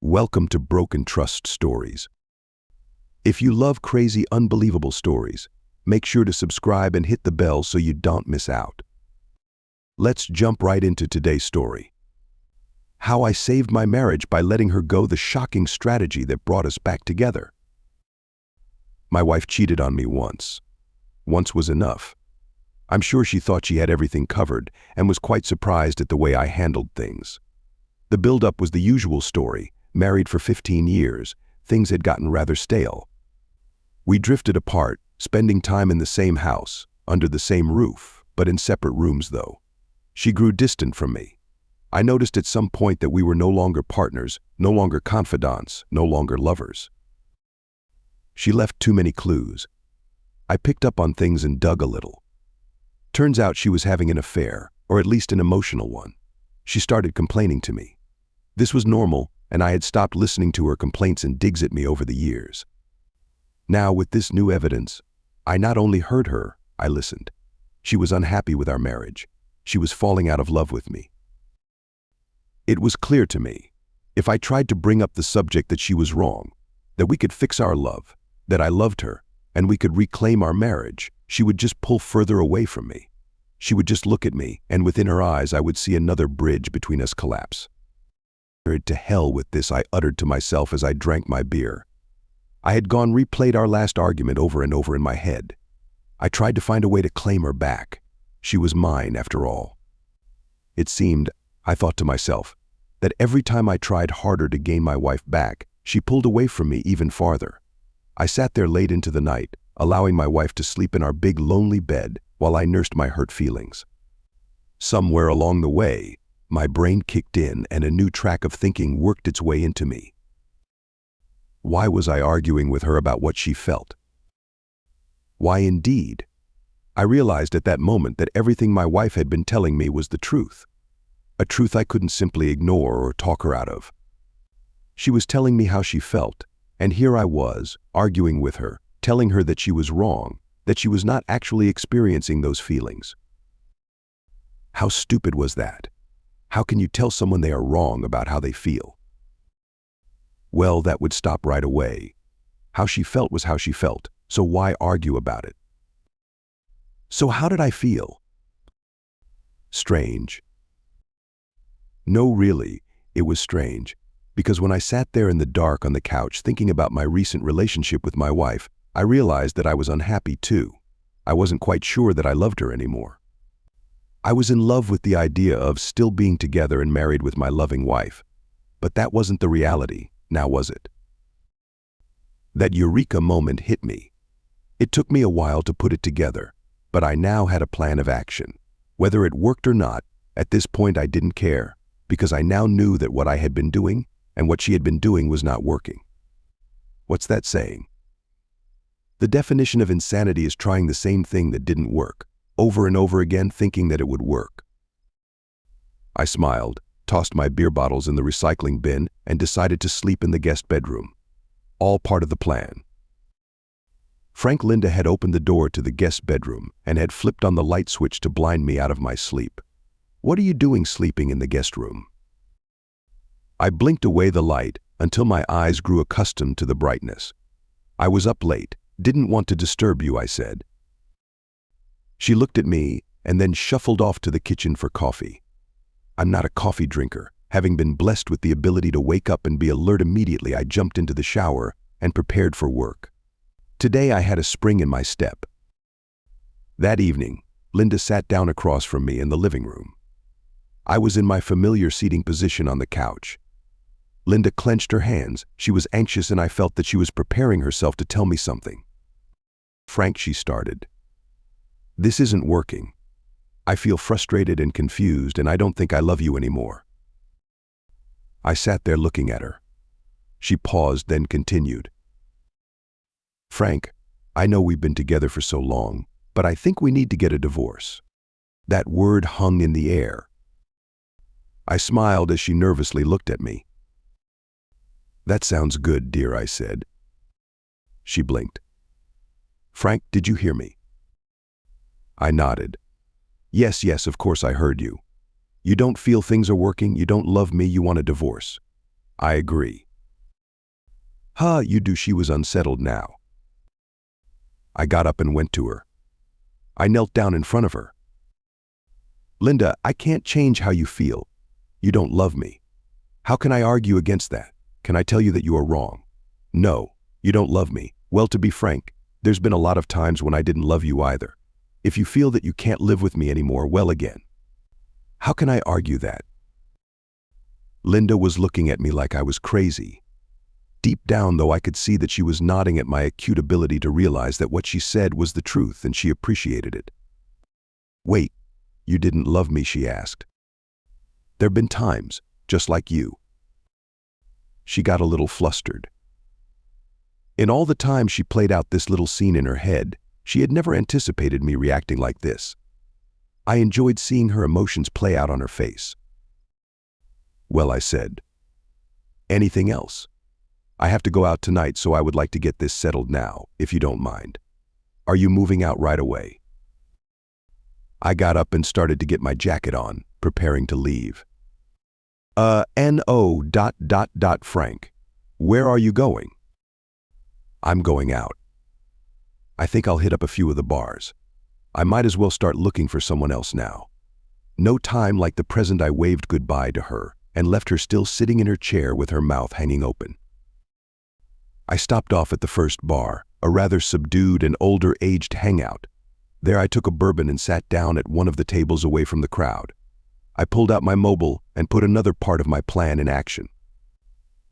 Welcome to Broken Trust Stories. If you love crazy, unbelievable stories, make sure to subscribe and hit the bell so you don't miss out. Let's jump right into today's story. How I saved my marriage by letting her go, the shocking strategy that brought us back together. My wife cheated on me once. Once was enough. I'm sure she thought she had everything covered and was quite surprised at the way I handled things. The build-up was the usual story. Married for 15 years, things had gotten rather stale. We drifted apart, spending time in the same house, under the same roof, but in separate rooms though. She grew distant from me. I noticed at some point that we were no longer partners, no longer confidants, no longer lovers. She left too many clues. I picked up on things and dug a little. Turns out she was having an affair, or at least an emotional one. She started complaining to me. This was normal, and I had stopped listening to her complaints and digs at me over the years. Now, with this new evidence, I not only heard her, I listened. She was unhappy with our marriage. She was falling out of love with me. It was clear to me, if I tried to bring up the subject, that she was wrong, that we could fix our love, that I loved her, and we could reclaim our marriage, she would just pull further away from me. She would just look at me, and within her eyes I would see another bridge between us collapse. To hell with this, I uttered to myself as I drank my beer. I had replayed our last argument over and over in my head. I tried to find a way to claim her back. She was mine after all. It seemed, I thought to myself, that every time I tried harder to gain my wife back, she pulled away from me even farther. I sat there late into the night, allowing my wife to sleep in our big lonely bed while I nursed my hurt feelings. Somewhere along the way, my brain kicked in and a new track of thinking worked its way into me. Why was I arguing with her about what she felt? Why indeed? I realized at that moment that everything my wife had been telling me was the truth. A truth I couldn't simply ignore or talk her out of. She was telling me how she felt, and here I was, arguing with her, telling her that she was wrong, that she was not actually experiencing those feelings. How stupid was that? How can you tell someone they are wrong about how they feel? Well, that would stop right away. How she felt was how she felt, so why argue about it? So how did I feel? Strange. No, really, it was strange, because when I sat there in the dark on the couch thinking about my recent relationship with my wife, I realized that I was unhappy too. I wasn't quite sure that I loved her anymore. I was in love with the idea of still being together and married with my loving wife, but that wasn't the reality, now was it? That eureka moment hit me. It took me a while to put it together, but I now had a plan of action. Whether it worked or not, at this point I didn't care, because I now knew that what I had been doing and what she had been doing was not working. What's that saying? The definition of insanity is trying the same thing that didn't work, over and over again, thinking that it would work. I smiled, tossed my beer bottles in the recycling bin, and decided to sleep in the guest bedroom. All part of the plan. Linda had opened the door to the guest bedroom and had flipped on the light switch to blind me out of my sleep. "What are you doing sleeping in the guest room?" I blinked away the light until my eyes grew accustomed to the brightness. "I was up late, didn't want to disturb you," I said. She looked at me and then shuffled off to the kitchen for coffee. I'm not a coffee drinker. Having been blessed with the ability to wake up and be alert immediately, I jumped into the shower and prepared for work. Today I had a spring in my step. That evening, Linda sat down across from me in the living room. I was in my familiar seating position on the couch. Linda clenched her hands. She was anxious, and I felt that she was preparing herself to tell me something. "Frank," she started, "this isn't working. I feel frustrated and confused, and I don't think I love you anymore." I sat there looking at her. She paused, then continued. "Frank, I know we've been together for so long, but I think we need to get a divorce." That word hung in the air. I smiled as she nervously looked at me. "That sounds good, dear," I said. She blinked. "Frank, did you hear me?" I nodded. Yes, of course I heard you. You don't feel things are working, you don't love me, you want a divorce." "I agree. "Huh, you do." She was unsettled now. I got up and went to her. I knelt down in front of her. "Linda, I can't change how you feel. You don't love me. How can I argue against that? Can I tell you that you are wrong? No, you don't love me. Well, to be frank, there's been a lot of times when I didn't love you either. If you feel that you can't live with me anymore, well, again, how can I argue that?" Linda was looking at me like I was crazy. Deep down, though, I could see that she was nodding at my acute ability to realize that what she said was the truth, and she appreciated it. "Wait, you didn't love me?" she asked. "There've been times, just like you." She got a little flustered. In all the time she played out this little scene in her head, she had never anticipated me reacting like this. I enjoyed seeing her emotions play out on her face. "Well," I said. "Anything else? I have to go out tonight, so I would like to get this settled now, if you don't mind. Are you moving out right away?" I got up and started to get my jacket on, preparing to leave. No. Frank. Where are you going?" "I'm going out. I think I'll hit up a few of the bars. I might as well start looking for someone else now." No time like the present. I waved goodbye to her and left her still sitting in her chair with her mouth hanging open. I stopped off at the first bar, a rather subdued and older-aged hangout. There I took a bourbon and sat down at one of the tables away from the crowd. I pulled out my mobile and put another part of my plan in action.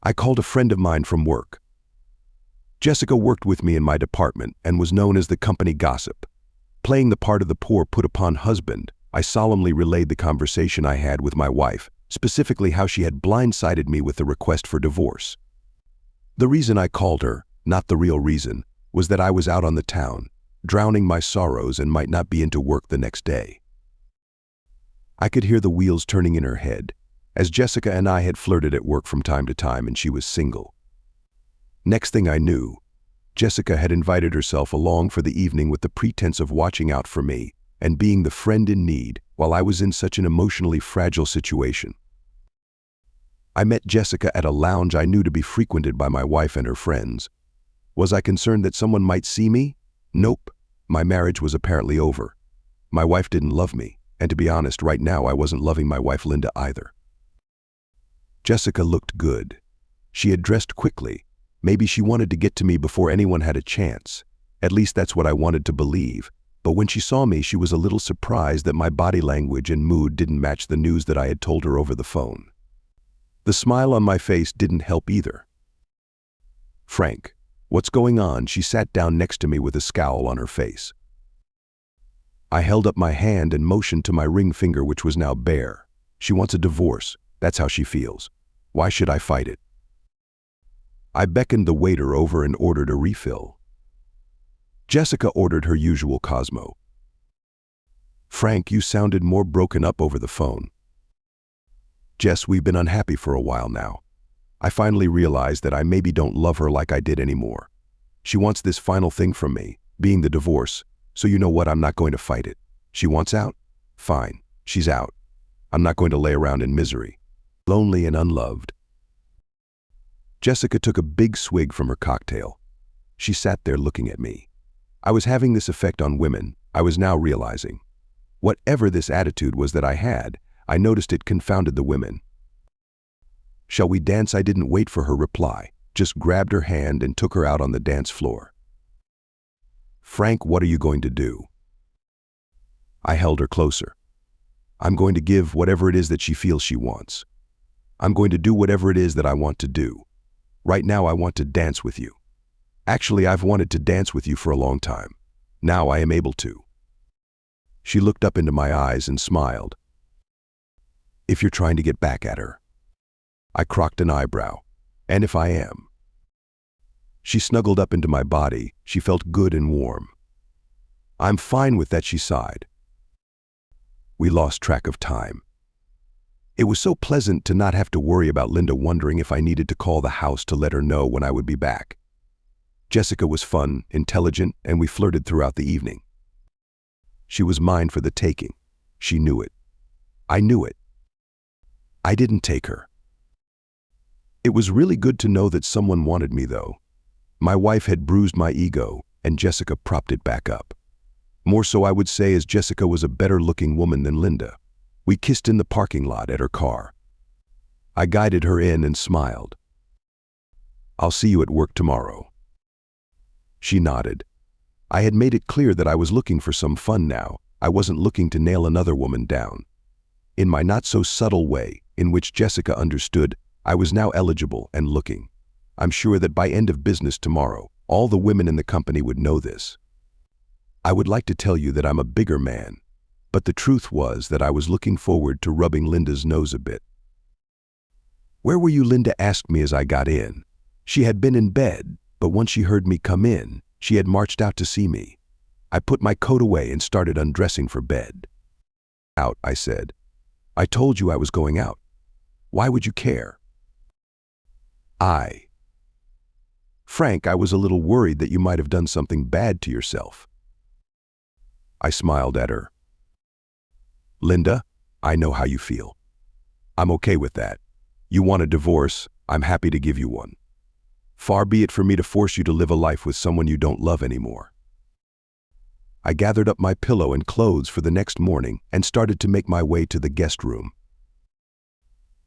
I called a friend of mine from work. Jessica worked with me in my department and was known as the company gossip. Playing the part of the poor put-upon husband, I solemnly relayed the conversation I had with my wife, specifically how she had blindsided me with the request for divorce. The reason I called her, not the real reason, was that I was out on the town, drowning my sorrows and might not be into work the next day. I could hear the wheels turning in her head, as Jessica and I had flirted at work from time to time and she was single. Next thing I knew, Jessica had invited herself along for the evening with the pretense of watching out for me and being the friend in need while I was in such an emotionally fragile situation. I met Jessica at a lounge I knew to be frequented by my wife and her friends. Was I concerned that someone might see me? Nope. My marriage was apparently over. My wife didn't love me, and to be honest, right now I wasn't loving my wife Linda either. Jessica looked good. She had dressed quickly. Maybe she wanted to get to me before anyone had a chance. At least that's what I wanted to believe. But when she saw me, she was a little surprised that my body language and mood didn't match the news that I had told her over the phone. The smile on my face didn't help either. "Frank, what's going on?" She sat down next to me with a scowl on her face. I held up my hand and motioned to my ring finger, which was now bare. She wants a divorce. That's how she feels. Why should I fight it? I beckoned the waiter over and ordered a refill. Jessica ordered her usual Cosmo. "Frank, you sounded more broken up over the phone." "Jess, we've been unhappy for a while now. I finally realized that I maybe don't love her like I did anymore. She wants this final thing from me, being the divorce, so you know what, I'm not going to fight it. She wants out? Fine, she's out. I'm not going to lay around in misery, lonely and unloved." Jessica took a big swig from her cocktail. She sat there looking at me. I was having this effect on women, I was now realizing. Whatever this attitude was that I had, I noticed it confounded the women. "Shall we dance?" I didn't wait for her reply, just grabbed her hand and took her out on the dance floor. "Frank, what are you going to do?" I held her closer. "I'm going to give whatever it is that she feels she wants. I'm going to do whatever it is that I want to do. Right now I want to dance with you. Actually, I've wanted to dance with you for a long time. Now I am able to." She looked up into my eyes and smiled. "If you're trying to get back at her." I cocked an eyebrow. "And if I am?" She snuggled up into my body. She felt good and warm. "I'm fine with that," she sighed. We lost track of time. It was so pleasant to not have to worry about Linda wondering if I needed to call the house to let her know when I would be back. Jessica was fun, intelligent, and we flirted throughout the evening. She was mine for the taking. She knew it. I knew it. I didn't take her. It was really good to know that someone wanted me, though. My wife had bruised my ego, and Jessica propped it back up. More so, I would say, as Jessica was a better-looking woman than Linda. We kissed in the parking lot at her car. I guided her in and smiled. "I'll see you at work tomorrow." She nodded. I had made it clear that I was looking for some fun now. I wasn't looking to nail another woman down. In my not-so-subtle way, in which Jessica understood, I was now eligible and looking. I'm sure that by end of business tomorrow, all the women in the company would know this. I would like to tell you that I'm a bigger man, but the truth was that I was looking forward to rubbing Linda's nose a bit. "Where were you?" Linda asked me as I got in. She had been in bed, but once she heard me come in, she had marched out to see me. I put my coat away and started undressing for bed. "Out," I said. "I told you I was going out. Why would you care?" Frank, I was a little worried that you might have done something bad to yourself." I smiled at her. "Linda, I know how you feel. I'm okay with that. You want a divorce, I'm happy to give you one. Far be it for me to force you to live a life with someone you don't love anymore." I gathered up my pillow and clothes for the next morning and started to make my way to the guest room.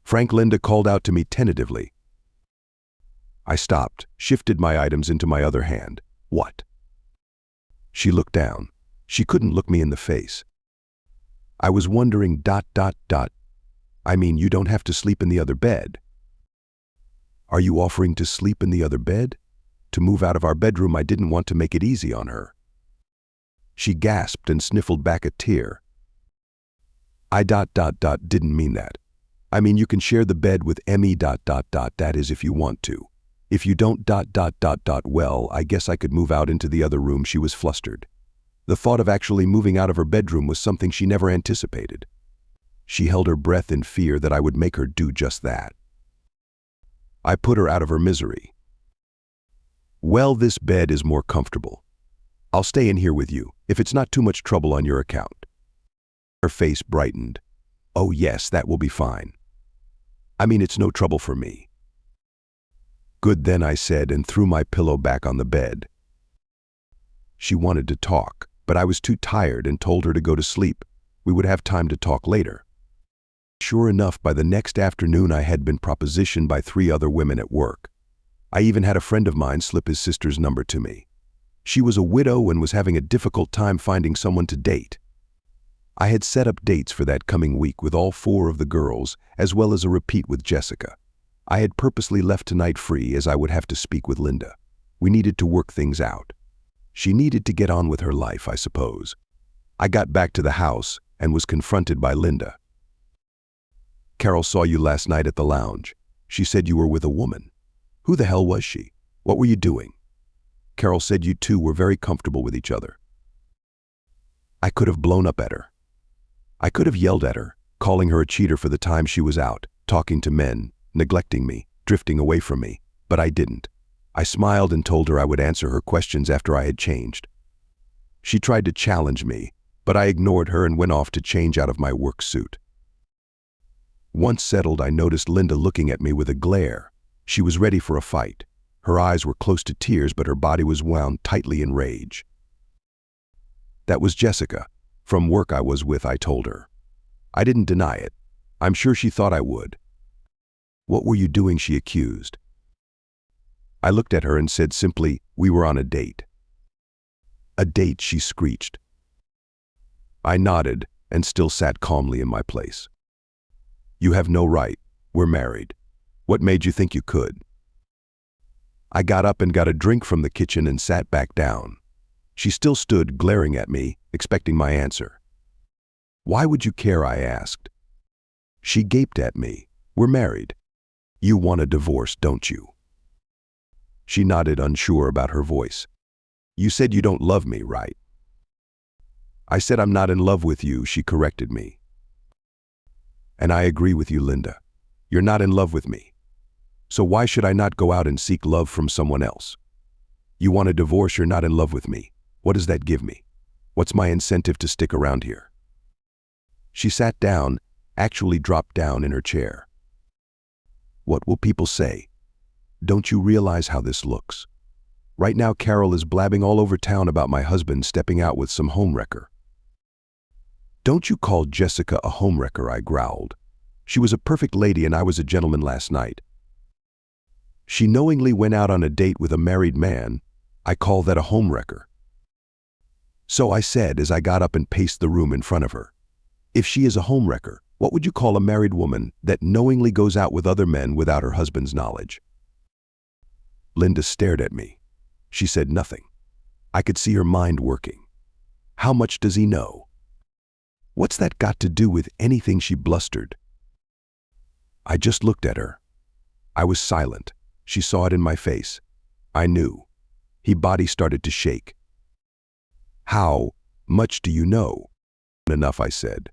"Frank," Linda called out to me tentatively. I stopped, shifted my items into my other hand. "What?" She looked down. She couldn't look me in the face. I was wondering ... I mean, you don't have to sleep in the other bed. "Are you offering to sleep in the other bed?" To move out of our bedroom, I didn't want to make it easy on her. She gasped and sniffled back a tear. I ... didn't mean that. I mean, you can share the bed with me ... that is if you want to. If you don't ... well, I guess I could move out into the other room." She was flustered. The thought of actually moving out of her bedroom was something she never anticipated. She held her breath in fear that I would make her do just that. I put her out of her misery. "Well, this bed is more comfortable. I'll stay in here with you, if it's not too much trouble on your account." Her face brightened. "Oh yes, that will be fine. I mean, it's no trouble for me." "Good then," I said, and threw my pillow back on the bed. She wanted to talk, but I was too tired and told her to go to sleep. We would have time to talk later. Sure enough, by the next afternoon I had been propositioned by 3 other women at work. I even had a friend of mine slip his sister's number to me. She was a widow and was having a difficult time finding someone to date. I had set up dates for that coming week with all 4 of the girls, as well as a repeat with Jessica. I had purposely left tonight free, as I would have to speak with Linda. We needed to work things out. She needed to get on with her life, I suppose. I got back to the house and was confronted by Linda. "Carol saw you last night at the lounge. She said you were with a woman. Who the hell was she? What were you doing?" "Carol said you two were very comfortable with each other." I could have blown up at her. I could have yelled at her, calling her a cheater for the time she was out, talking to men, neglecting me, drifting away from me, but I didn't. I smiled and told her I would answer her questions after I had changed. She tried to challenge me, but I ignored her and went off to change out of my work suit. Once settled, I noticed Linda looking at me with a glare. She was ready for a fight. Her eyes were close to tears, but her body was wound tightly in rage. "That was Jessica, from work I was with," I told her. I didn't deny it. I'm sure she thought I would. "What were you doing?" she accused. I looked at her and said simply, "We were on a date." "A date?" she screeched. I nodded and still sat calmly in my place. "You have no right. We're married. What made you think you could?" I got up and got a drink from the kitchen and sat back down. She still stood glaring at me, expecting my answer. "Why would you care?" I asked. She gaped at me. "We're married. You want a divorce, don't you?" She nodded, unsure about her voice. "You said you don't love me, right?" I said I'm not in love with you, she corrected me. "And I agree with you, Linda. You're not in love with me. So why should I not go out and seek love from someone else? You want a divorce, you're not in love with me. What does that give me? What's my incentive to stick around here?" She sat down, actually dropped down in her chair. "What will people say? Don't you realize how this looks? Right now Carol is blabbing all over town about my husband stepping out with some homewrecker. Don't you call Jessica a homewrecker, I growled. She was a perfect lady and I was a gentleman last night. She knowingly went out on a date with a married man. I call that a homewrecker. So I said as I got up and paced the room in front of her. If she is a homewrecker, what would you call a married woman that knowingly goes out with other men without her husband's knowledge? Linda stared at me. She said nothing. I could see her mind working. How much does he know? What's that got to do with anything, she blustered. I just looked at her. I was silent. She saw it in my face. I knew. His body started to shake. How much do you know? Enough, I said.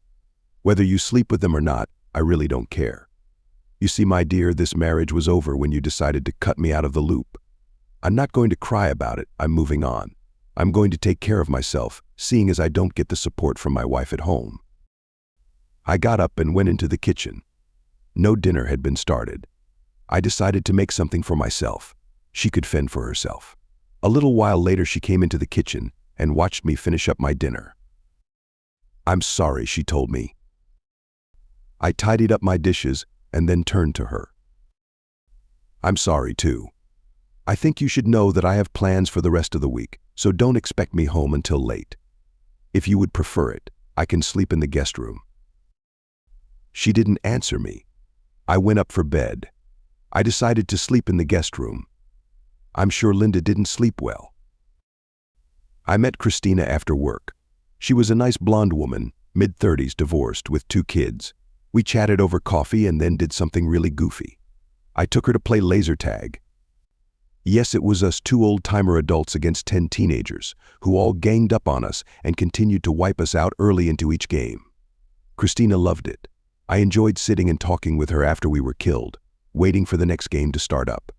Whether you sleep with them or not, I really don't care. You see, my dear, this marriage was over when you decided to cut me out of the loop. I'm not going to cry about it. I'm moving on. I'm going to take care of myself, seeing as I don't get the support from my wife at home. I got up and went into the kitchen. No dinner had been started. I decided to make something for myself. She could fend for herself. A little while later she came into the kitchen and watched me finish up my dinner. I'm sorry, she told me. I tidied up my dishes and then turned to her. I'm sorry too. I think you should know that I have plans for the rest of the week, so don't expect me home until late. If you would prefer it, I can sleep in the guest room. She didn't answer me. I went up for bed. I decided to sleep in the guest room. I'm sure Linda didn't sleep well. I met Christina after work. She was a nice blonde woman, mid-30s, divorced, with 2 kids. We chatted over coffee and then did something really goofy. I took her to play laser tag. Yes, it was us 2 old-timer adults against 10 teenagers, who all ganged up on us and continued to wipe us out early into each game. Christina loved it. I enjoyed sitting and talking with her after we were killed, waiting for the next game to start up.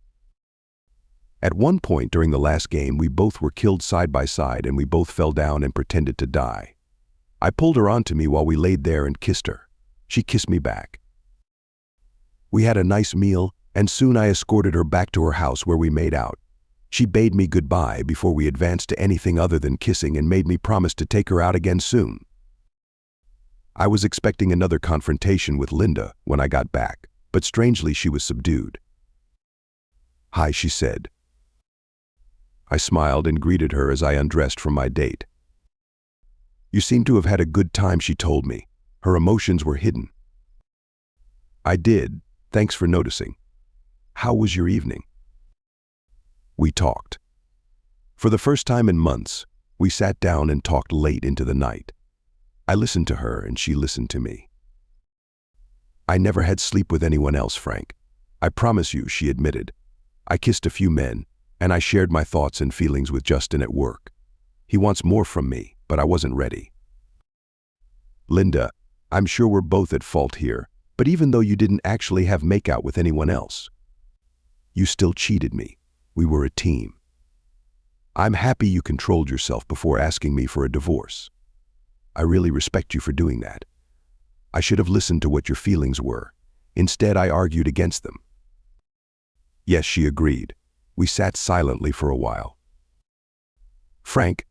At one point during the last game, we both were killed side by side and we both fell down and pretended to die. I pulled her onto me while we laid there and kissed her. She kissed me back. We had a nice meal, and soon I escorted her back to her house where we made out. She bade me goodbye before we advanced to anything other than kissing and made me promise to take her out again soon. I was expecting another confrontation with Linda when I got back, but strangely she was subdued. Hi, she said. I smiled and greeted her as I undressed from my date. You seem to have had a good time, she told me. Her emotions were hidden. I did. Thanks for noticing. How was your evening? We talked. For the first time in months, we sat down and talked late into the night. I listened to her and she listened to me. I never had sleep with anyone else, Frank. I promise you, she admitted. I kissed a few men, and I shared my thoughts and feelings with Justin at work. He wants more from me, but I wasn't ready. Linda, I'm sure we're both at fault here, but even though you didn't actually have makeout with anyone else, you still cheated me. We were a team. I'm happy you controlled yourself before asking me for a divorce. I really respect you for doing that. I should have listened to what your feelings were. Instead, I argued against them. Yes, she agreed. We sat silently for a while. Frank,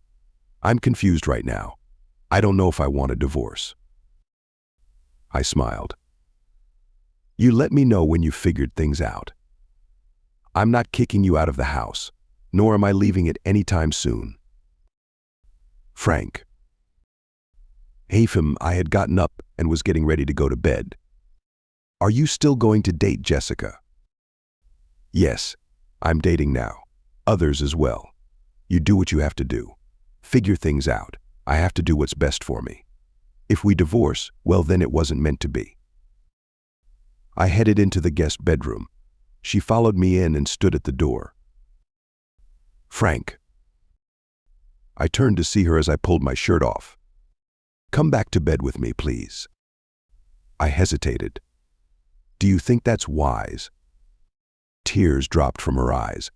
I'm confused right now. I don't know if I want a divorce. I smiled. You let me know when you figured things out. I'm not kicking you out of the house, nor am I leaving it anytime soon. Frank. Hayfim, I had gotten up and was getting ready to go to bed. Are you still going to date Jessica? Yes, I'm dating now. Others as well. You do what you have to do. Figure things out. I have to do what's best for me. If we divorce, well, then it wasn't meant to be. I headed into the guest bedroom. She followed me in and stood at the door. Frank. I turned to see her as I pulled my shirt off. Come back to bed with me, please. I hesitated. Do you think that's wise? Tears dropped from her eyes.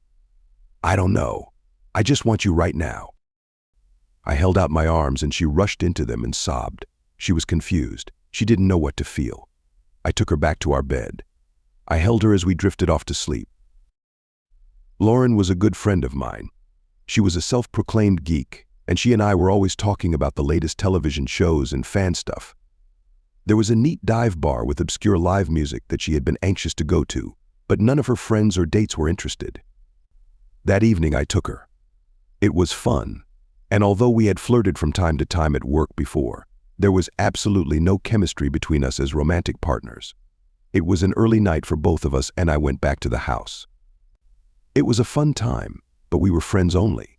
I don't know. I just want you right now. I held out my arms and she rushed into them and sobbed. She was confused. She didn't know what to feel. I took her back to our bed. I held her as we drifted off to sleep. Lauren was a good friend of mine. She was a self-proclaimed geek, and she and I were always talking about the latest television shows and fan stuff. There was a neat dive bar with obscure live music that she had been anxious to go to, but none of her friends or dates were interested. That evening I took her. It was fun, and although we had flirted from time to time at work before, there was absolutely no chemistry between us as romantic partners. It was an early night for both of us, and I went back to the house. It was a fun time, but we were friends only.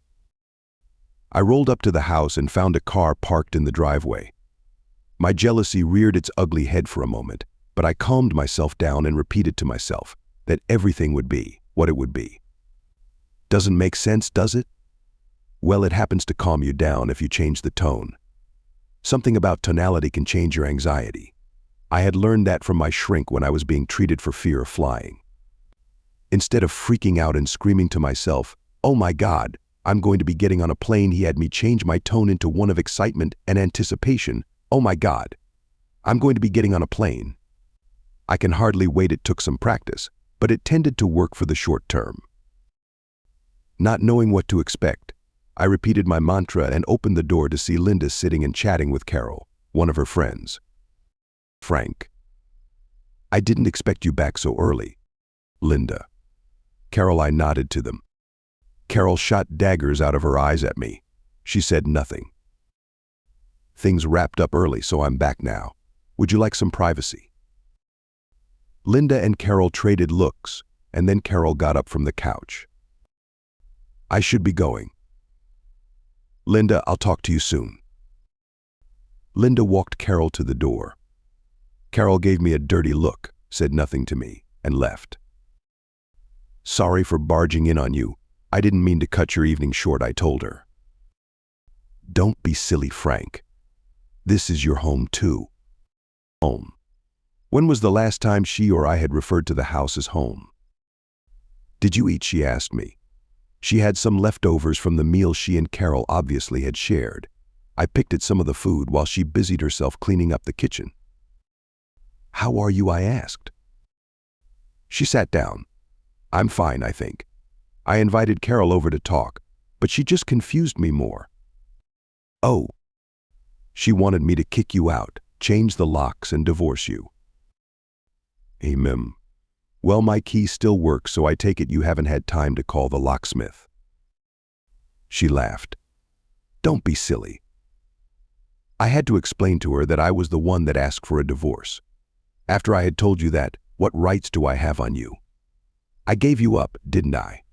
I rolled up to the house and found a car parked in the driveway. My jealousy reared its ugly head for a moment, but I calmed myself down and repeated to myself that everything would be what it would be. Doesn't make sense, does it? Well, it happens to calm you down if you change the tone. Something about tonality can change your anxiety. I had learned that from my shrink when I was being treated for fear of flying. Instead of freaking out and screaming to myself, "Oh my God, I'm going to be getting on a plane," he had me change my tone into one of excitement and anticipation. "Oh my God, I'm going to be getting on a plane." I can hardly wait. It took some practice, but it tended to work for the short term. Not knowing what to expect, I repeated my mantra and opened the door to see Linda sitting and chatting with Carol, one of her friends. "Frank, I didn't expect you back so early." "Linda." Carol. I nodded to them. Carol shot daggers out of her eyes at me. She said nothing. "Things wrapped up early, so I'm back now. Would you like some privacy?" Linda and Carol traded looks, and then Carol got up from the couch. "I should be going. Linda, I'll talk to you soon." Linda walked Carol to the door. Carol gave me a dirty look, said nothing to me, and left. "Sorry for barging in on you. I didn't mean to cut your evening short," I told her. "Don't be silly, Frank. This is your home too." Home. When was the last time she or I had referred to the house as home? "Did you eat?" she asked me. She had some leftovers from the meal she and Carol obviously had shared. I picked at some of the food while she busied herself cleaning up the kitchen. "How are you?" I asked. She sat down. "I'm fine, I think. I invited Carol over to talk, but she just confused me more." "Oh." "She wanted me to kick you out, change the locks, and divorce you." "Amen. Well, my key still works, so I take it you haven't had time to call the locksmith." She laughed. "Don't be silly." I had to explain to her that I was the one that asked for a divorce. "After I had told you that, what rights do I have on you? I gave you up, didn't I?"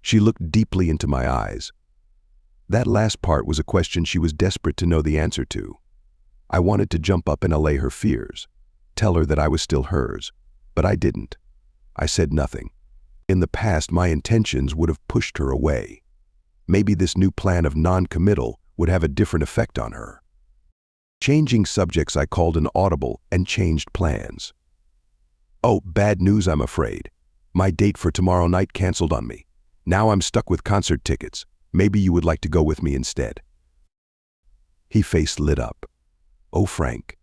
She looked deeply into my eyes. That last part was a question she was desperate to know the answer to. I wanted to jump up and allay her fears, tell her that I was still hers, but I didn't. I said nothing. In the past, my intentions would have pushed her away. Maybe this new plan of non-committal would have a different effect on her. Changing subjects, I called an audible and changed plans. "Oh, bad news, I'm afraid. My date for tomorrow night canceled on me. Now I'm stuck with concert tickets. Maybe you would like to go with me instead." His face lit up. "Oh, Frank,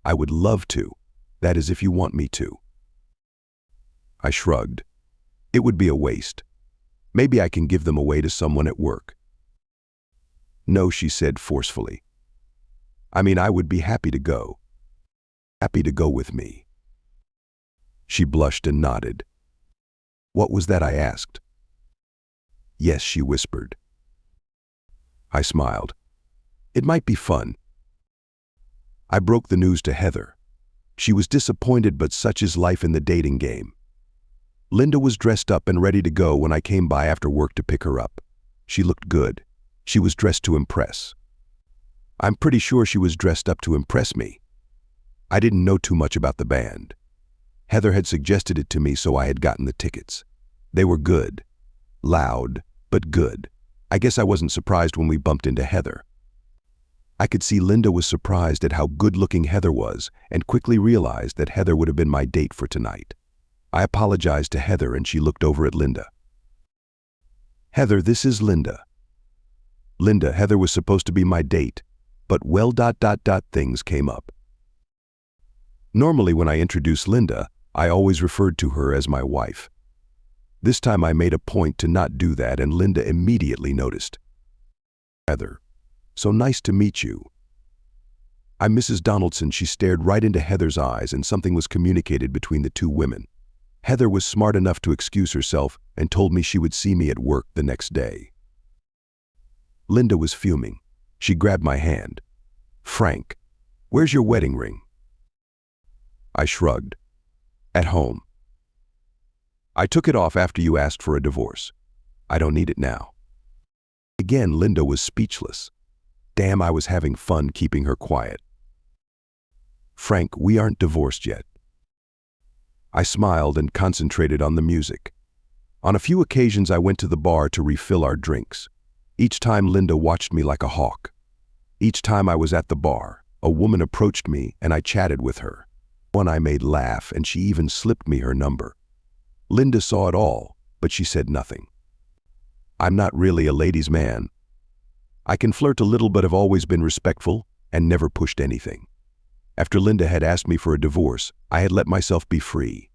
I would love to. That is, if you want me to." I shrugged. It would be a waste. Maybe I can give them away to someone at work. "No," she said forcefully. "I mean, I would be happy to go. Happy to go with me." She blushed and nodded. "What was that?" I asked. "Yes," she whispered. I smiled. It might be fun. I broke the news to Heather. She was disappointed, but such is life in the dating game. Linda was dressed up and ready to go when I came by after work to pick her up. She looked good. She was dressed to impress. I'm pretty sure she was dressed up to impress me. I didn't know too much about the band. Heather had suggested it to me, so I had gotten the tickets. They were good. Loud, but good. I guess I wasn't surprised when we bumped into Heather. I could see Linda was surprised at how good-looking Heather was and quickly realized that Heather would have been my date for tonight. I apologized to Heather and she looked over at Linda. "Heather, this is Linda." "Linda, Heather was supposed to be my date, but well, things came up." Normally when I introduced Linda, I always referred to her as my wife. This time I made a point to not do that, and Linda immediately noticed. "Heather, so nice to meet you." "I'm Mrs. Donaldson." She stared right into Heather's eyes, and something was communicated between the two women. Heather was smart enough to excuse herself and told me she would see me at work the next day. Linda was fuming. She grabbed my hand. "Frank, where's your wedding ring?" I shrugged. "At home. I took it off after you asked for a divorce. I don't need it now." Again, Linda was speechless. Damn, I was having fun keeping her quiet. "Frank, we aren't divorced yet." I smiled and concentrated on the music. On a few occasions I went to the bar to refill our drinks. Each time Linda watched me like a hawk. Each time I was at the bar, a woman approached me and I chatted with her. One I made laugh, and she even slipped me her number. Linda saw it all, but she said nothing. I'm not really a ladies' man. I can flirt a little, but have always been respectful and never pushed anything. After Linda had asked me for a divorce, I had let myself be free.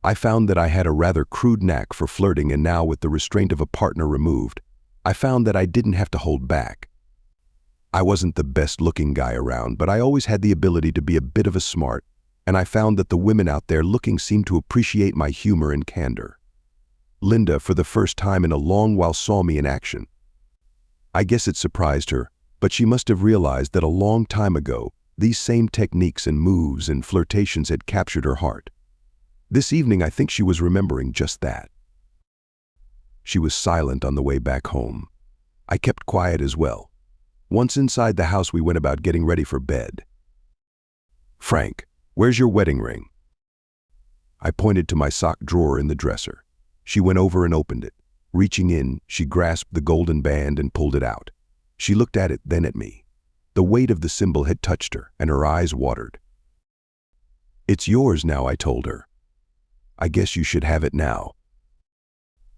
I found that I had a rather crude knack for flirting, and now with the restraint of a partner removed, I found that I didn't have to hold back. I wasn't the best-looking guy around, but I always had the ability to be a bit of a smart, and I found that the women out there looking seemed to appreciate my humor and candor. Linda, for the first time in a long while, saw me in action. I guess it surprised her, but she must have realized that a long time ago, these same techniques and moves and flirtations had captured her heart. This evening, I think she was remembering just that. She was silent on the way back home. I kept quiet as well. Once inside the house, we went about getting ready for bed. "Frank, where's your wedding ring?" I pointed to my sock drawer in the dresser. She went over and opened it. Reaching in, she grasped the golden band and pulled it out. She looked at it, then at me. The weight of the symbol had touched her, and her eyes watered. "It's yours now," I told her. "I guess you should have it now."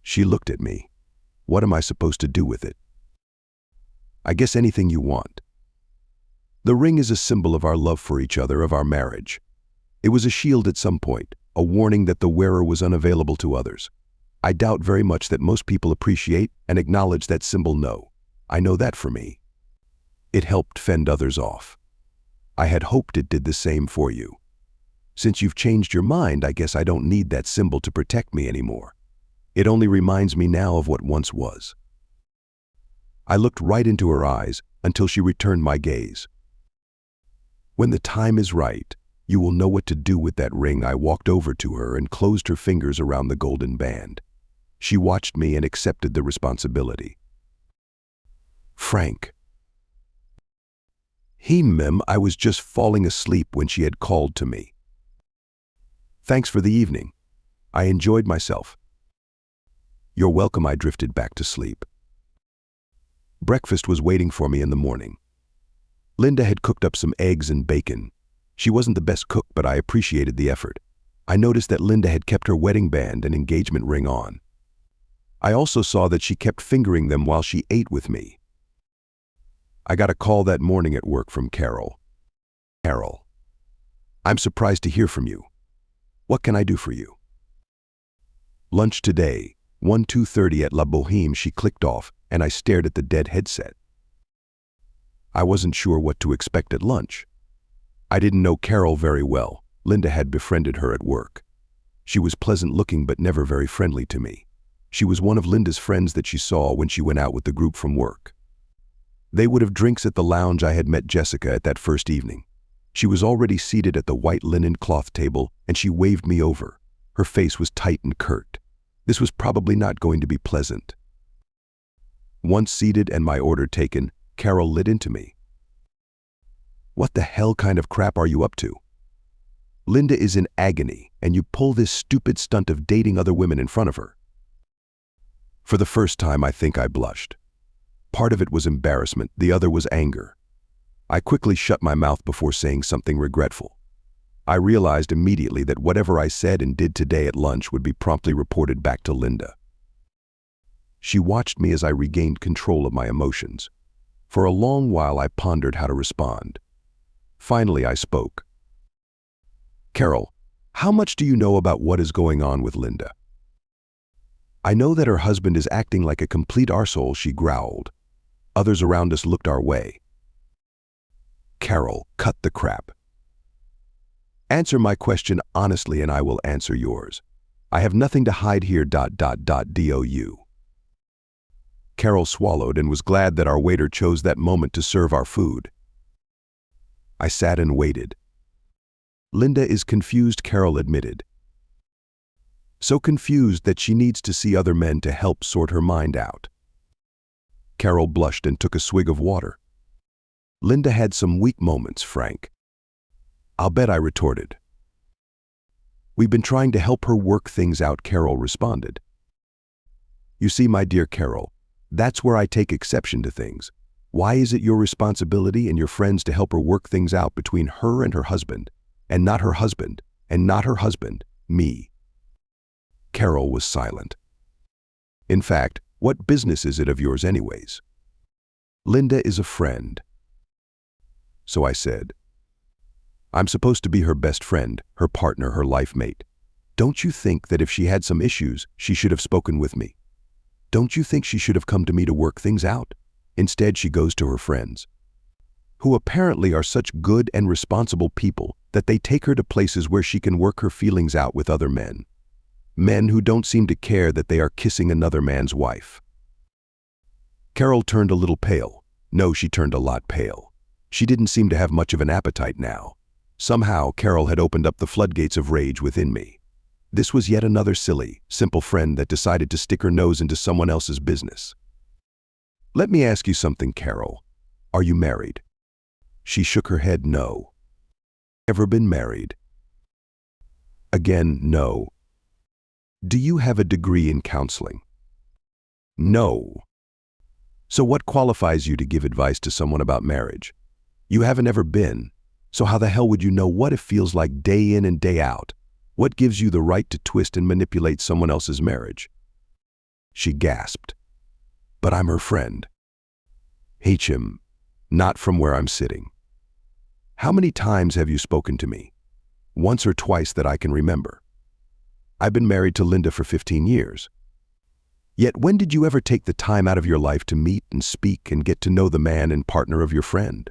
She looked at me. "What am I supposed to do with it?" "I guess anything you want." The ring is a symbol of our love for each other, of our marriage. It was a shield at some point, a warning that the wearer was unavailable to others. I doubt very much that most people appreciate and acknowledge that symbol. No, I know that for me. It helped fend others off. I had hoped it did the same for you. Since you've changed your mind, I guess I don't need that symbol to protect me anymore. It only reminds me now of what once was. I looked right into her eyes until she returned my gaze. "When the time is right, you will know what to do with that ring." I walked over to her and closed her fingers around the golden band. She watched me and accepted the responsibility. "Frank." I was just falling asleep when she had called to me. "Thanks for the evening. I enjoyed myself." "You're welcome." I drifted back to sleep. Breakfast was waiting for me in the morning. Linda had cooked up some eggs and bacon. She wasn't the best cook, but I appreciated the effort. I noticed that Linda had kept her wedding band and engagement ring on. I also saw that she kept fingering them while she ate with me. I got a call that morning at work from Carol. "Carol, I'm surprised to hear from you. What can I do for you?" "Lunch today, 2:30 at La Boheme." She clicked off, and I stared at the dead headset. I wasn't sure what to expect at lunch. I didn't know Carol very well. Linda had befriended her at work. She was pleasant-looking but never very friendly to me. She was one of Linda's friends that she saw when she went out with the group from work. They would have drinks at the lounge. I had met Jessica at that first evening. She was already seated at the white linen cloth table, and she waved me over. Her face was tight and curt. This was probably not going to be pleasant. Once seated and my order taken, Carol lit into me. "What the hell kind of crap are you up to? Linda is in agony, and you pull this stupid stunt of dating other women in front of her." For the first time, I think I blushed. Part of it was embarrassment, the other was anger. I quickly shut my mouth before saying something regretful. I realized immediately that whatever I said and did today at lunch would be promptly reported back to Linda. She watched me as I regained control of my emotions. For a long while, I pondered how to respond. Finally, I spoke. "Carol, how much do you know about what is going on with Linda?" I know that her husband is acting like a complete arsehole, she growled. Others around us looked our way. Carol, cut the crap. Answer my question honestly and I will answer yours. I have nothing to hide here. DOU. Carol swallowed and was glad that our waiter chose that moment to serve our food. I sat and waited. Linda is confused, Carol admitted. So confused that she needs to see other men to help sort her mind out. Carol blushed and took a swig of water. Linda had some weak moments, Frank. I'll bet, I retorted. We've been trying to help her work things out, Carol responded. You see, my dear Carol, that's where I take exception to things. Why is it your responsibility and your friends to help her work things out between her and her husband, and not her husband, and not her husband, me? Carol was silent. In fact, what business is it of yours anyways? Linda is a friend. So I said, I'm supposed to be her best friend, her partner, her life mate. Don't you think that if she had some issues, she should have spoken with me? Don't you think she should have come to me to work things out? Instead, she goes to her friends, who apparently are such good and responsible people that they take her to places where she can work her feelings out with other men. Men who don't seem to care that they are kissing another man's wife. Carol turned a little pale. No, she turned a lot pale. She didn't seem to have much of an appetite now. Somehow, Carol had opened up the floodgates of rage within me. This was yet another silly, simple friend that decided to stick her nose into someone else's business. Let me ask you something, Carol. Are you married? She shook her head, no. Ever been married? Again, no. Do you have a degree in counseling? No. So what qualifies you to give advice to someone about marriage? You haven't ever been, so how the hell would you know what it feels like day in and day out? What gives you the right to twist and manipulate someone else's marriage? She gasped. But I'm her friend. Him, not from where I'm sitting. How many times have you spoken to me? Once or twice that I can remember. I've been married to Linda for 15 years. Yet when did you ever take the time out of your life to meet and speak and get to know the man and partner of your friend?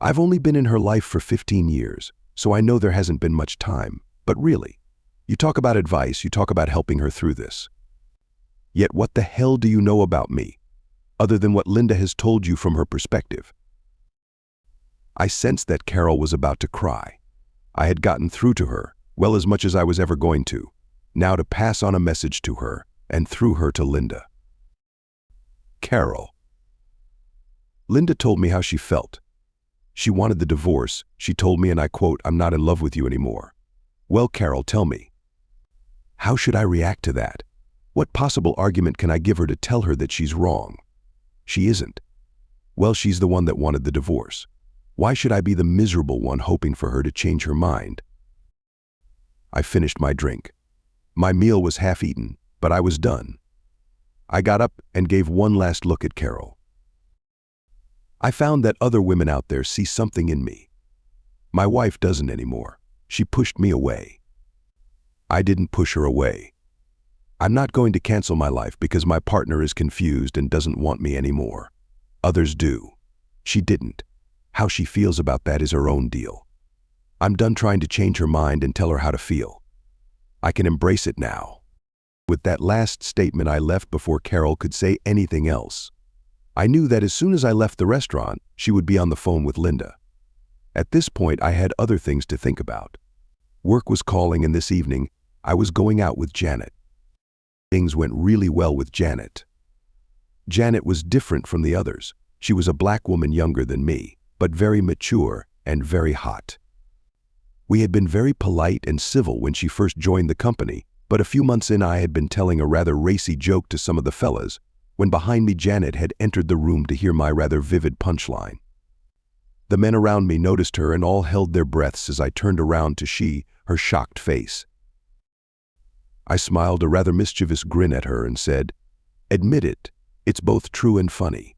I've only been in her life for 15 years, so I know there hasn't been much time. But really, you talk about advice, you talk about helping her through this. Yet what the hell do you know about me, other than what Linda has told you from her perspective? I sensed that Carol was about to cry. I had gotten through to her, well, as much as I was ever going to, now to pass on a message to her, and through her to Linda. Carol. Linda told me how she felt. She wanted the divorce. She told me, and I quote, I'm not in love with you anymore. Well, Carol, tell me. How should I react to that? What possible argument can I give her to tell her that she's wrong? She isn't. Well, she's the one that wanted the divorce. Why should I be the miserable one hoping for her to change her mind? I finished my drink. My meal was half eaten, but I was done. I got up and gave one last look at Carol. I found that other women out there see something in me. My wife doesn't anymore. She pushed me away. I didn't push her away. I'm not going to cancel my life because my partner is confused and doesn't want me anymore. Others do. She didn't. How she feels about that is her own deal. I'm done trying to change her mind and tell her how to feel. I can embrace it now. With that last statement, I left before Carol could say anything else. I knew that as soon as I left the restaurant, she would be on the phone with Linda. At this point, I had other things to think about. Work was calling, and this evening, I was going out with Janet. Things went really well with Janet. Janet was different from the others. She was a black woman younger than me, but very mature and very hot. We had been very polite and civil when she first joined the company, but a few months in I had been telling a rather racy joke to some of the fellas, when behind me Janet had entered the room to hear my rather vivid punchline. The men around me noticed her and all held their breaths as I turned around to see her shocked face. I smiled a rather mischievous grin at her and said, "Admit it, it's both true and funny."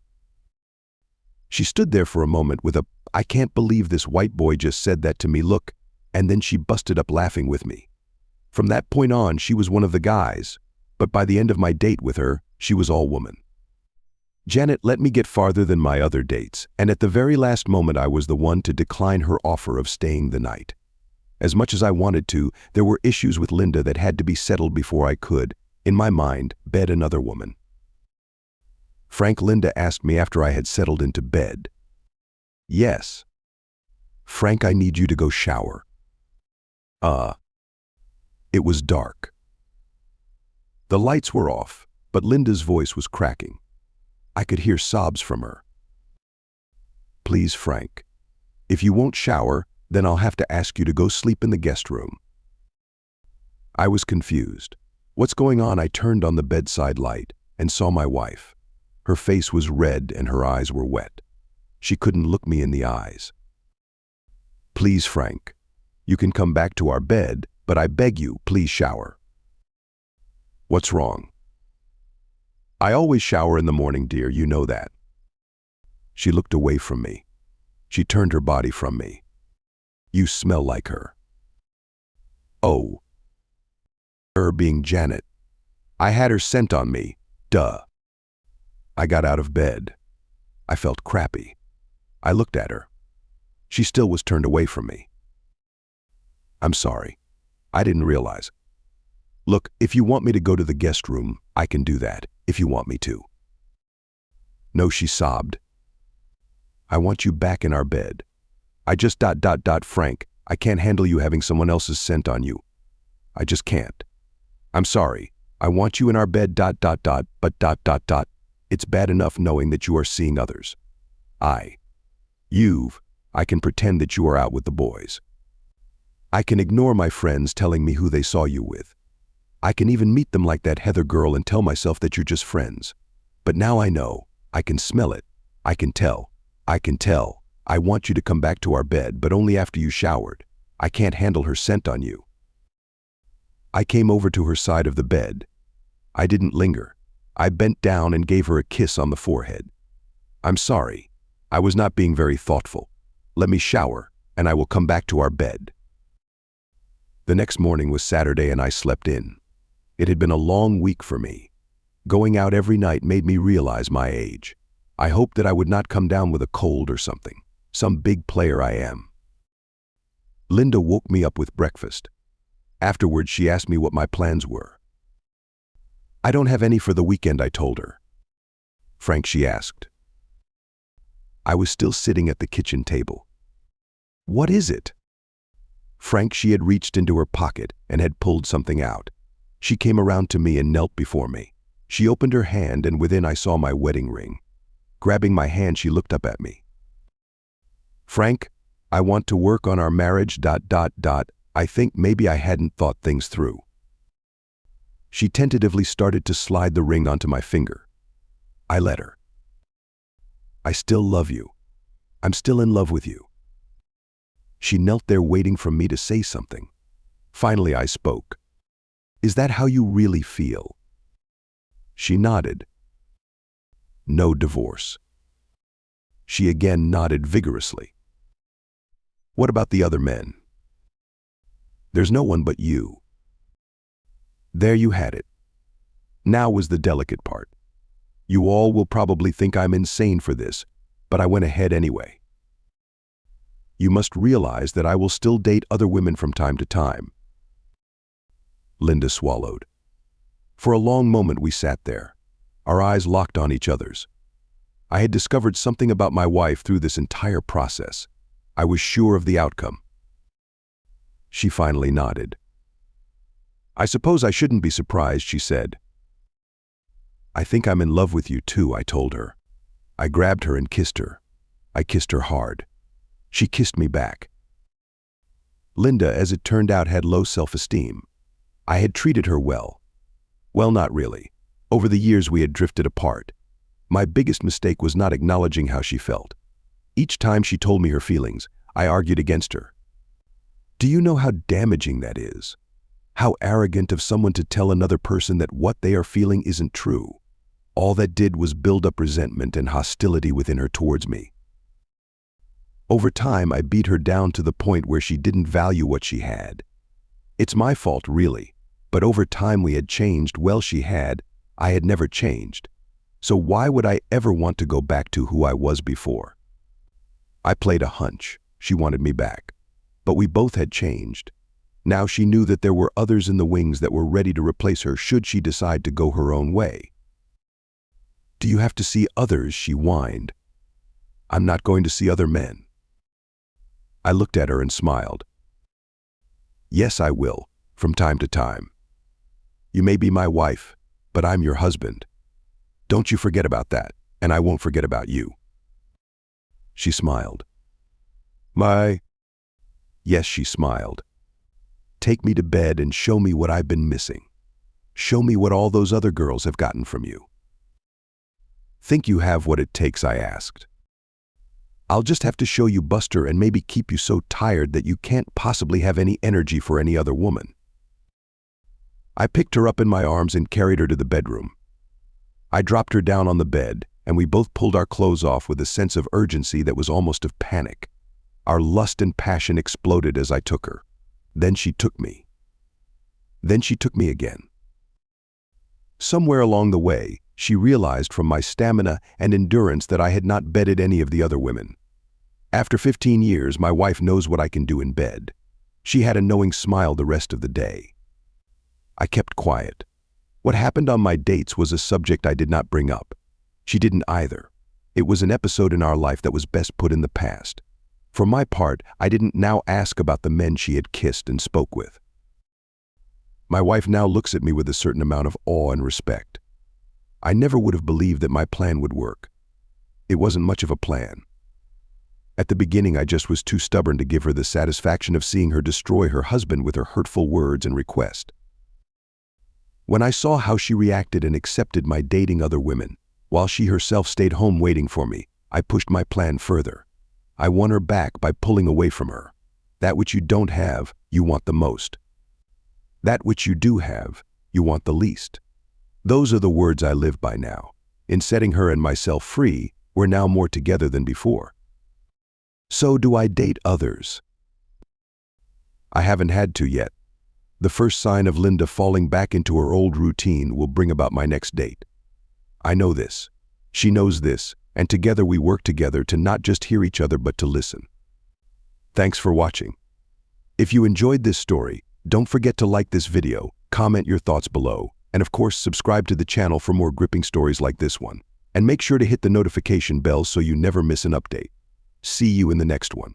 She stood there for a moment with a, "I can't believe this white boy just said that to me" look, and then she busted up laughing with me. From that point on, she was one of the guys, but by the end of my date with her, she was all woman. Janet let me get farther than my other dates, and at the very last moment I was the one to decline her offer of staying the night. As much as I wanted to, there were issues with Linda that had to be settled before I could, in my mind, bed another woman. Frank, Linda asked me after I had settled into bed. Yes. Frank, I need you to go shower. It was dark. The lights were off, but Linda's voice was cracking. I could hear sobs from her. Please, Frank. If you won't shower, then I'll have to ask you to go sleep in the guest room. I was confused. What's going on? I turned on the bedside light and saw my wife. Her face was red and her eyes were wet. She couldn't look me in the eyes. Please, Frank. You can come back to our bed, but I beg you, please shower. What's wrong? I always shower in the morning, dear, you know that. She looked away from me. She turned her body from me. You smell like her. Oh. Her being Janet. I had her scent on me, duh. I got out of bed. I felt crappy. I looked at her. She still was turned away from me. I'm sorry. I didn't realize. Look, if you want me to go to the guest room, I can do that, if you want me to. No, she sobbed. I want you back in our bed. I just ... Frank, I can't handle you having someone else's scent on you. I just can't. I'm sorry. I want you in our bed ... but ... It's bad enough knowing that you are seeing others. I can pretend that you are out with the boys. I can ignore my friends telling me who they saw you with. I can even meet them like that Heather girl and tell myself that you're just friends. But now I know. I can smell it. I can tell. I want you to come back to our bed, but only after you showered. I can't handle her scent on you. I came over to her side of the bed. I didn't linger. I bent down and gave her a kiss on the forehead. I'm sorry. I was not being very thoughtful. Let me shower, and I will come back to our bed. The next morning was Saturday and I slept in. It had been a long week for me. Going out every night made me realize my age. I hoped that I would not come down with a cold or something. Some big player I am. Linda woke me up with breakfast. Afterwards, she asked me what my plans were. I don't have any for the weekend, I told her. Frank, she asked. I was still sitting at the kitchen table. What is it? Frank, she had reached into her pocket and had pulled something out. She came around to me and knelt before me. She opened her hand and within I saw my wedding ring. Grabbing my hand, she looked up at me. Frank, I want to work on our marriage ... I think maybe I hadn't thought things through. She tentatively started to slide the ring onto my finger. I let her. I still love you. I'm still in love with you. She knelt there waiting for me to say something. Finally, I spoke. Is that how you really feel? She nodded. No divorce. She again nodded vigorously. What about the other men? There's no one but you. There you had it. Now was the delicate part. You all will probably think I'm insane for this, but I went ahead anyway. You must realize that I will still date other women from time to time. Linda swallowed. For a long moment we sat there, our eyes locked on each other's. I had discovered something about my wife through this entire process. I was sure of the outcome. She finally nodded. I suppose I shouldn't be surprised, she said. I think I'm in love with you too, I told her. I grabbed her and kissed her. I kissed her hard. She kissed me back. Linda, as it turned out, had low self-esteem. I had treated her well. Well, not really. Over the years we had drifted apart. My biggest mistake was not acknowledging how she felt. Each time she told me her feelings, I argued against her. Do you know how damaging that is? How arrogant of someone to tell another person that what they are feeling isn't true. All that did was build up resentment and hostility within her towards me. Over time, I beat her down to the point where she didn't value what she had. It's my fault, really, But over time we had changed. Well, she had. I had never changed. So why would I ever want to go back to who I was before? I played a hunch. She wanted me back. But we both had changed. Now she knew that there were others in the wings that were ready to replace her should she decide to go her own way. Do you have to see others? She whined. I'm not going to see other men. I looked at her and smiled. Yes, I will, from time to time. You may be my wife, but I'm your husband. Don't you forget about that, and I won't forget about you. She smiled. Yes, she smiled. Take me to bed and show me what I've been missing. Show me what all those other girls have gotten from you. Think you have what it takes? I asked. I'll just have to show you Buster and maybe keep you so tired that you can't possibly have any energy for any other woman. I picked her up in my arms and carried her to the bedroom. I dropped her down on the bed, and we both pulled our clothes off with a sense of urgency that was almost of panic. Our lust and passion exploded as I took her. Then she took me. Then she took me again. Somewhere along the way, she realized from my stamina and endurance that I had not bedded any of the other women. After 15 years, my wife knows what I can do in bed. She had a knowing smile the rest of the day. I kept quiet. What happened on my dates was a subject I did not bring up. She didn't either. It was an episode in our life that was best put in the past. For my part, I didn't now ask about the men she had kissed and spoke with. My wife now looks at me with a certain amount of awe and respect. I never would have believed that my plan would work. It wasn't much of a plan. At the beginning, I just was too stubborn to give her the satisfaction of seeing her destroy her husband with her hurtful words and request. When I saw how she reacted and accepted my dating other women, while she herself stayed home waiting for me, I pushed my plan further. I won her back by pulling away from her. That which you don't have, you want the most. That which you do have, you want the least. Those are the words I live by now. In setting her and myself free, we're now more together than before. So do I date others? I haven't had to yet. The first sign of Linda falling back into her old routine will bring about my next date. I know this. She knows this, and together we work together to not just hear each other but to listen. Thanks for watching. If you enjoyed this story, don't forget to like this video, comment your thoughts below, and of course subscribe to the channel for more gripping stories like this one. And make sure to hit the notification bell so you never miss an update. See you in the next one.